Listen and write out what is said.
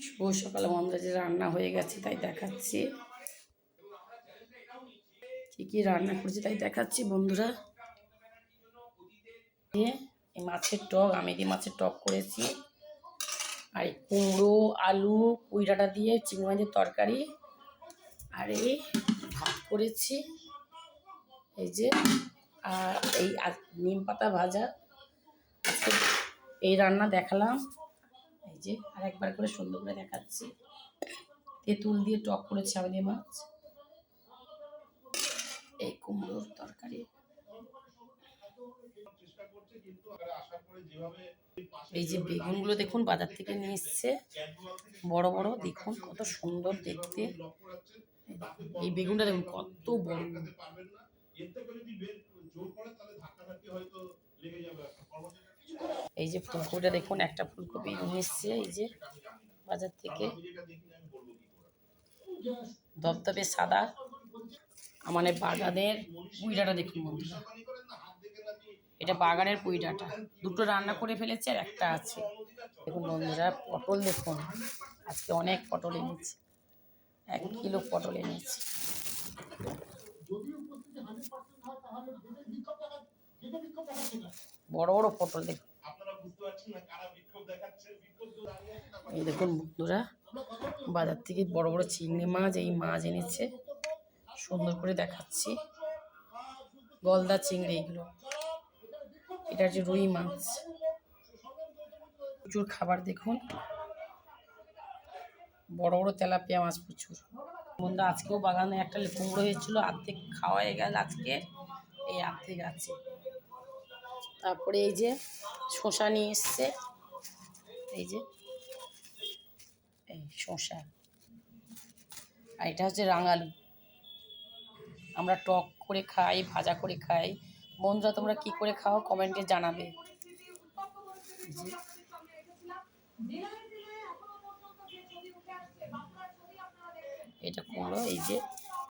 শুভ সকালে বন্ধুরা, যে রান্না হয়ে গেছে তাই দেখাচ্ছি। কি কি রান্না করছি তাই দেখাচ্ছি বন্ধুরা। এই মাছের টক, আমি দিয়ে মাছের টক করেছি। আর এই কুমড়ো, আলু, পুঁই ডাঁটা দিয়ে চিংড়ি মাছের তরকারি। আর এই ভাত করেছি এই যে। আর এই নিম পাতা ভাজা। আজকে এই রান্না দেখালাম। এই যে আর একবার করে সুন্দর করে দেখাচ্ছি। তেঁতুল দিয়ে টক করেছি আমাদের মাছ। এই কুমড়োর তরকারি। এই যে বেগুনগুলো দেখুন বাজার থেকে নিয়ে এসছে, বড় বড়, দেখুন কত সুন্দর দেখতে। এই বেগুনটা দেখুন কত বড়। এই যে ফুলকপিটা দেখুন, একটা ফুলকপি নিয়ে এসছে এই যে বাজার থেকে, ধবধবে সাদা। আমাদের বাগানের পুঁই ডাঁটা দেখুন বন্ধুরা, এটা বাগানের পুঁই ডাঁটা। দুটো রান্না করে ফেলেছে আর একটা আছে। দেখুন বন্ধুরা, পটল দেখুন, আজকে অনেক পটল এনেছি, 1 কিলো পটল এনেছি। বড় বড় পটল দেখুন। এই দেখুন বন্ধুরা, বাজার থেকে বড় বড় চিংড়ি মাছ, এই মাছ এনেছে, সুন্দর করে দেখাচ্ছি। গলদা চিংড়ি এগুলো, এটা হচ্ছে রুই মাছ। প্রচুর খাবার দেখুন, বড় বড় তেলাপিয়া মাছ প্রচুর। বন্ধুরা, আজকেও বাগানে একটা কুমড়ো হয়েছিল, অর্ধেক খাওয়া হয়ে গেল আজকে, এই অর্ধেক আছে। তারপরে এই যে শসা নিয়ে এসছে, এই যে এই শসা। আর এটা হচ্ছে রাঙালু, আমরা টক করে খাই, ভাজা করে খাই। বন্ধুরা, তোমরা কি করে খাও কমেন্টে জানাবে। এটা কুমড়ো, এই যে